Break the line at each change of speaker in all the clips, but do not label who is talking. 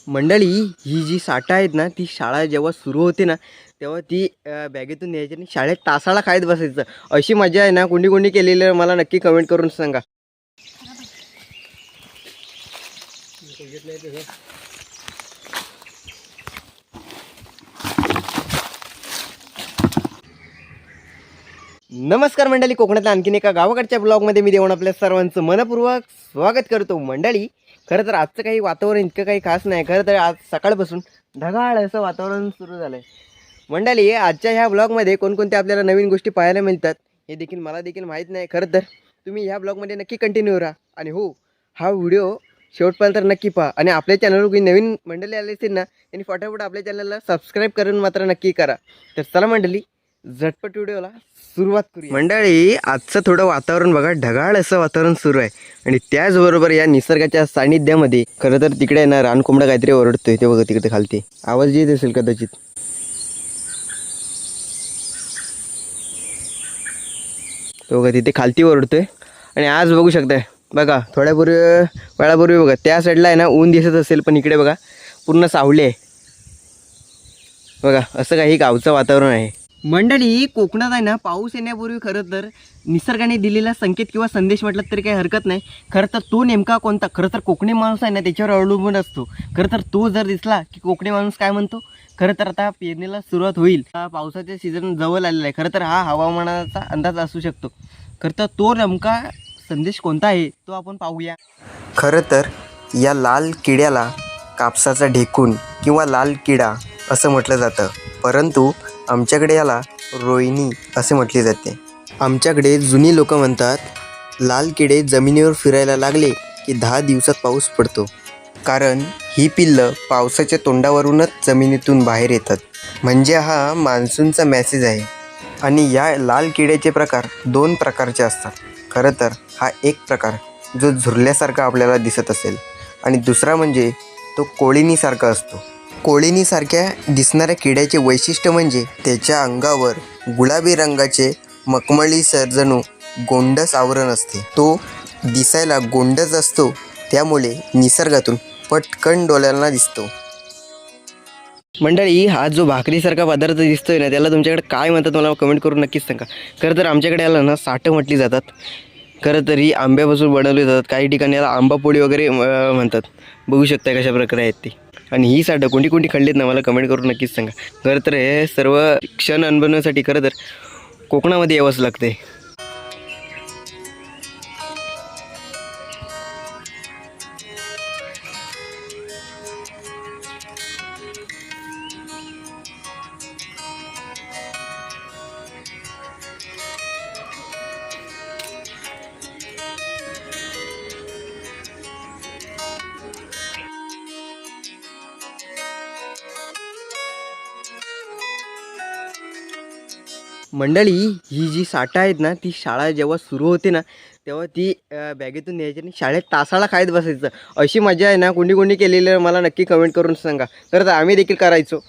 मंडळी, ही जी साठा आहेत ना, ती शाळा जेव्हा सुरू होते ना, तेव्हा ती बॅगेतून न्यायची आणि शाळेत तासाला खायत बसायचं. अशी मजा आहे ना, कोणी कोणी केलेली आहे मला नक्की कमेंट करून सांगा. नमस्कार मंडळी, कोकणातल्या आणखीन एका गावाकडच्या ब्लॉगमध्ये मी देऊन आपल्या सर्वांचं मनपूर्वक स्वागत करतो. मंडळी, खरं तर आजचं काही वातावरण इतकं काही खास नाही. खरं तर आज सकाळपासून ढगाळ असं वातावरण सुरू झालं आहे. मंडळी, आजच्या ह्या ब्लॉगमध्ये कोणकोणत्या आपल्याला नवीन गोष्टी पाहायला मिळतात हे देखील मला देखील माहीत नाही. खरं तर तुम्ही ह्या ब्लॉगमध्ये नक्की कंटिन्यू राहा आणि हो, हा व्हिडिओ शेवटपर्यंत नक्की पहा. आणि आपल्या चॅनलवर काही नवीन मंडळी आले असतील ना, त्यांनी फटाफट आपल्या चॅनलला सबस्क्राईब करून मात्र नक्की करा. तर चला मंडळी, झटपट व्हिडिओला सुरुवात करूया. मंडळी, आजचं थोडं वातावरण बघा, ढगाळ असं वातावरण सुरू आहे आणि त्याचबरोबर या निसर्गाच्या सानिध्यामध्ये खरं तर तिकडे ना रानकोंबडा काहीतरी ओरडतोय. ते बघा तिकडे खालती आवाज येत असेल कदाचित. तो बघा तिथे खालती ओरडतोय. आणि आज बघू शकताय बघा, थोड्यापूर्वी वेळापूर्वी बघा त्या साईडला आहे ना ऊन दिसत असेल, पण इकडे बघा पूर्ण सावली आहे. बघा असं काही गावचं वातावरण आहे. मंडळी, कोकणात आहे ना पाऊस येण्यापूर्वी खरं तर निसर्गाने दिलेला संकेत किंवा संदेश म्हटलं तरी काही हरकत नाही. खरं तर तो नेमका कोणता, खरं तर कोकणी माणूस आहे ना त्याच्यावर अवलंबून असतो. खरं तर तो जर दिसला की कोकणी माणूस काय म्हणतो, खरं तर आता पेरणीला सुरुवात होईल, पावसाचे सीझन जवळ आलेला आहे. खरं तर हा हवामानाचा अंदाज असू शकतो. खरं तर तो नेमका संदेश कोणता आहे तो आपण पाहूया. खरं तर या लाल किड्याला कापसाचा ढेकून किंवा लाल किडा असं म्हटलं जातं, परंतु आमच्याकडे याला रोहिणी असे म्हटले जाते. आमच्याकडे जुनी लोक म्हणतात, लाल किडे जमिनीवर फिरायला लागले की 10 दिवसात पाऊस पडतो, कारण ही पिल्लं पावसाच्या तोंडावरूनच जमिनीतून बाहेर येतात. म्हणजे हा मान्सूनचा मेसेज आहे. आणि या लाल किड्याचे प्रकार 2 प्रकारचे असतात. खरं तर हा एक प्रकार जो झुरल्यासारखा आपल्याला दिसत असेल आणि दुसरा म्हणजे तो कोळिनीसारखा असतो. कोळिनीसारख्या दिसणाऱ्या किड्याचे वैशिष्ट्य म्हणजे त्याच्या अंगावर गुलाबी रंगाचे मखमली जणू गोंडस आवरण असते. तो दिसायला गोंडच असतो, त्यामुळे निसर्गातून पटकन डोळ्यांना दिसतो. मंडळी, हा जो भाकरीसारखा पदार्थ दिसतोय ना, त्याला तुमच्याकडे काय म्हणतात मला कमेंट करून नक्कीच सांगा. खरं तर आमच्याकडे याला ना साठं म्हटली जातात. खरं तर ही आंब्यापासून बनवली जातात. काही ठिकाणी याला आंबापोळी वगैरे म्हणतात. बघू शकता कशा प्रकारे आहेत ती. आणि ही साठं कोणती कोणती खाल्लीत ना मला कमेंट करून नक्कीच सांगा. खरं तर हे सर्व क्षण अनुभवण्यासाठी खरं तर कोकणामध्ये यावंच लागते. मंडळी, ही जी साठा आहेत ना, ती शाळा जेव्हा सुरू होते ना, तेव्हा ती बॅगेतून न्यायची आणि शाळेत तासाला खायत बसायचं. अशी मजा आहे ना, कोणी कोणी केलेलं आहे मला नक्की कमेंट करून सांगा. खरं तर आम्ही देखील करायचो.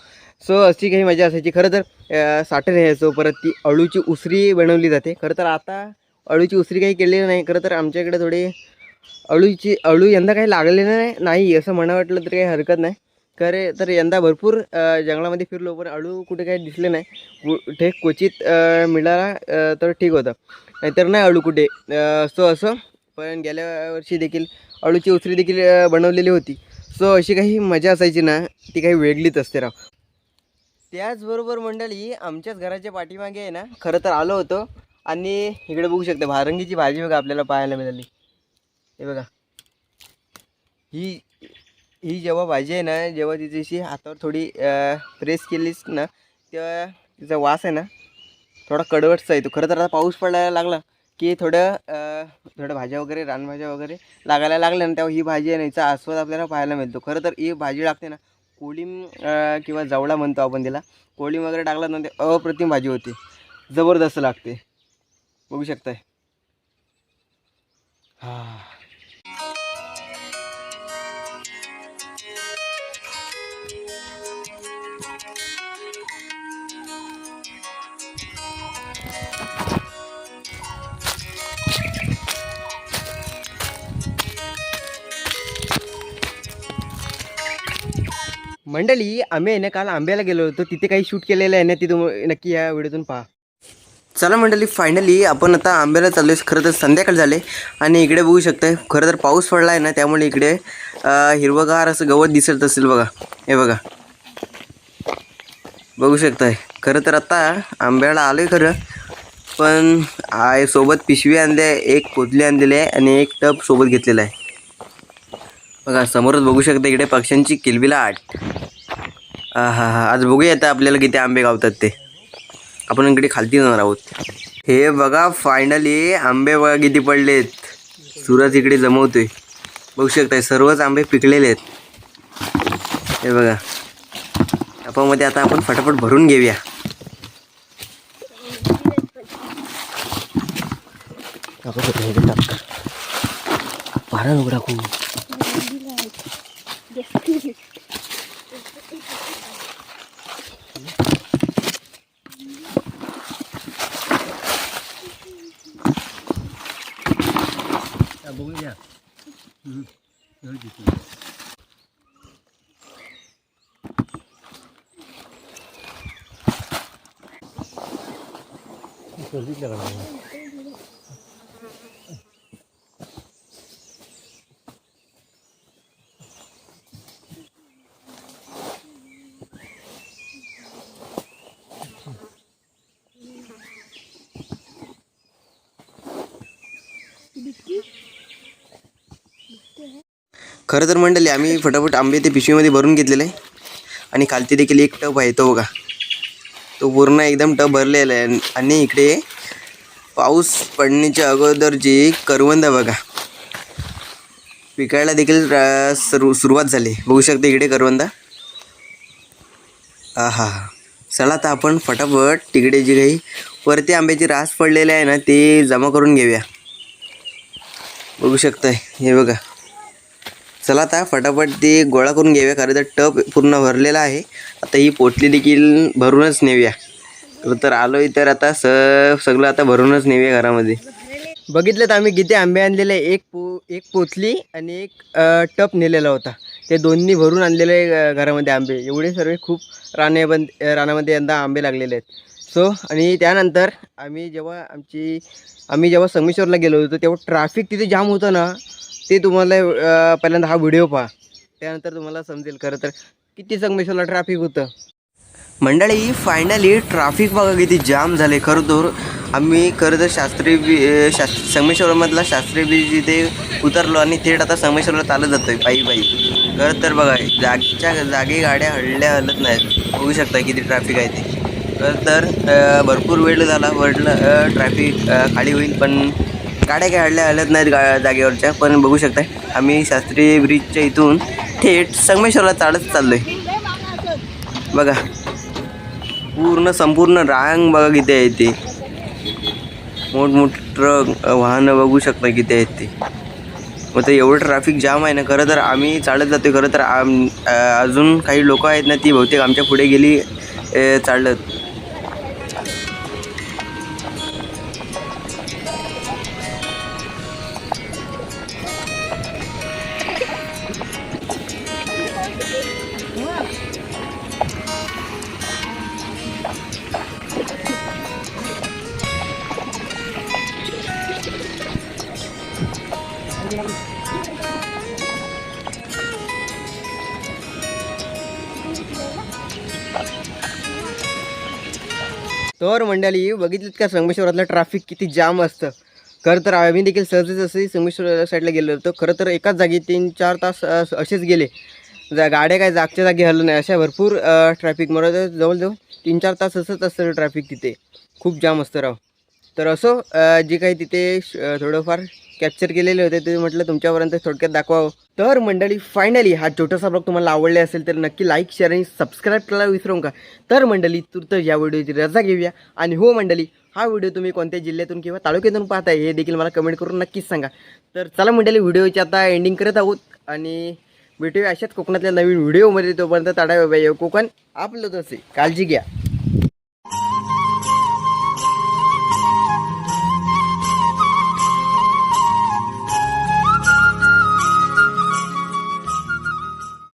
सो अशी काही मजा असायची. खरं तर साठं न्यायचो. परत ती अळूची उसरी बनवली जाते. खरं तर आता अळूची उसरी काही केलेली नाही. खरं तर आमच्याकडे थोडे अळू यंदा काही लागलेलं नाही असं म्हणा वाटलं तरी काही हरकत नाही. खरे तर यंदा भरपूर जंगलामध्ये फिरलो, पण अळू कुठे काही दिसले नाही. कुठे क्वचित मिळाला तर ठीक होतं, नाहीतर नाही अळू कुठे. सो असं पण गेल्या वर्षी देखील अळूची उसरी देखील बनवलेली होती. सो अशी काही मजा असायची ना, ती काही वेगळीच असते राव. त्याचबरोबर मंडळी, आमच्याच घराच्या पाठीमागे आहे ना, खरं तर आलो होतो आणि इकडे बघू शकता भारंगीची भाजी बघा आपल्याला पाहायला मिळाली. हे बघा, ही ही जेव्हा भाजी आहे ना, जेव्हा तिची हातावर थोडी प्रेस केलीस ना, तेव्हा तिचा वास आहे ना थोडा कडवटचा येतो. खरं तर आता पाऊस पडायला लागला की थोड्या भाज्या वगैरे रानभाज्या वगैरे लागायला लागल्या ना, तेव्हा ही भाजी आहे ना, हिचा आस्वाद आपल्याला पाहायला मिळतो. खरं तर ही भाजी लागते ना, कोळीम किंवा जवळा म्हणतो आपण तिला. कोळीम वगैरे टाकला ना, ते अप्रतिम भाजी होती, जबरदस्त लागते. बघू शकताय. हां. मंडळी आम्ही आहे ना काल आंब्याला गेलो होतो, तिथे काही शूट केलेलं आहे ना, ती नक्की या व्हिडिओतून पहा. चला मंडळी, फायनली आपण आता आंब्याला चाललो आहे. खरं तर संध्याकाळ झाले आणि इकडे बघू शकताय, खरं तर पाऊस पडला आहे ना, त्यामुळे इकडे हिरवगार असं गवत दिसत असेल बघा. हे बघा, बघू शकताय. खरं तर आता आंब्याला आलो आहे खरं, पण सोबत पिशवी आणली आहे, एक पोतली आणलेली आहे आणि एक टब सोबत घेतलेला आहे. बघा समोरच बघू शकता, इकडे पक्ष्यांची किलबिलाट. हा हा हा, आज बघूया आता आपल्याला किती आंबे गावतात ते. आपण इकडे खालती जाणार आहोत. हे बघा फायनली आंबे बघा किती पडलेत. सूरज इकडे जमवतोय, बघू शकताय सर्वच आंबे पिकलेले आहेत. हे बघा, टपामध्ये आता आपण फटाफट भरून घेऊया. खरं तर मंडळी आम्ही फटाफट आंबे ते पिशवीमध्ये भरून घेतलेले आहे आणि खालती देखील एक टब आहे, तो बघा, तो पूर्ण एकदम टब भरलेला आहे. आणि इकडे पाऊस पडण्याच्या अगोदरची करवंद बघा पिकायला देखील सुरुवात झाली. बघू शकता इकडे करवंद. हा, चला आता आपण फटाफट तिकडे जी काही वरती आंब्याची रास पडलेली आहे ना, ते जमा करून घेऊया. बघू शकताय, हे बघा. चला आता फटाफट ते गोळा करून घेऊया, कारण तर टब पूर्ण भरलेला आहे. आता ही पोटली देखील भरूनच नेऊया. तर आलो आहे तर आता सगळं आता भरूनच नेऊया घरामध्ये. बघितलं तर आम्ही किती आंबे आणलेले, एक पोतली आणि एक टब नेलेला होता. ते दोन्ही भरून आणलेले घरामध्ये आंबे. एवढे सर्व खूप रानामध्ये यंदा आंबे लागलेले आहेत. सो आणि त्यानंतर आम्ही जेव्हा संगमेश्वरला गेलो होतो, तेव्हा ट्रॅफिक तिथे जाम होतं ना, ते तुम्हाला पहिल्यांदा हा व्हिडिओ पहा, त्यानंतर तुम्हाला समजेल खरं तर किती संगमेश्वरला ट्रॅफिक होतं. मंडळी फायनली ट्रॅफिक बघा किती जाम झाले. खरं तर आम्ही संगमेश्वरमधला शास्त्री ब्रिज इथे उतरलो आणि थेट आता संगमेश्वरला चालत जातो आहे पायी. खरं तर बघा जागी गाड्या हलत नाहीत. बघू शकता किती ट्रॅफिक आहे ते. खरं तर भरपूर वेळ झाला, ट्रॅफिक खाली होईल, पण गाड्या काय हलत नाहीत जागेवरच्या. पण बघू शकता आम्ही शास्त्री ब्रिजच्या इथून थेट संगमेश्वरला चालत चाललो आहे. बघा संपूर्ण रांग बघा किती आहे ते. मोठमोठे ट्रक वाहनं बघू शकता किती आहेत ते. मग ते एवढं ट्रॅफिक जाम आहे ना. खरं तर आम्ही चालत जातो. खरं तर अजून काही लोक आहेत ना, ती बहुतेक आमच्या पुढे गेली चालत. तर मंडळी बघितलीत का संगमेश्वरातलं ट्रॅफिक किती जाम असतं. खरं तर आम्ही देखील सहजच असे संगमेश्वर साईडला गेलो होतो. खरं तर एकाच जागी 3-4 तास असेच गेले. गाड्या काय जागच्या जागी हललं नाही, अशा भरपूर ट्रॅफिक मला जवळजवळ 3-4 तास असंच असतं ट्रॅफिक तिथे. खूप जाम असतं राव. तर असं जे काही तिथे थोडंफार कॅप्चर केलेले होते ते म्हटलं तुमच्यापर्यंत थोडक्यात दाखवावं. तर मंडळी फायनली हा छोटासा ब्लॉग तुम्हाला आवडले असेल तर नक्की लाईक, शेअर आणि सबस्क्राईब करायला विसरू नका. तर मंडळी तुर्त या व्हिडिओची रजा घेऊया. आणि हो मंडळी, हा व्हिडिओ तुम्ही कोणत्या जिल्ह्यातून किंवा तालुक्यातून पाहताय हे देखील मला कमेंट करून नक्कीच सांगा. तर चला मंडळी, व्हिडिओची आता एंडिंग करत आहोत आणि भेटूया अशाच कोकणातल्या नवीन व्हिडिओमध्ये. तोपर्यंत टाटा बाय बाय. कोकण आपलं तसे काळजी घ्या.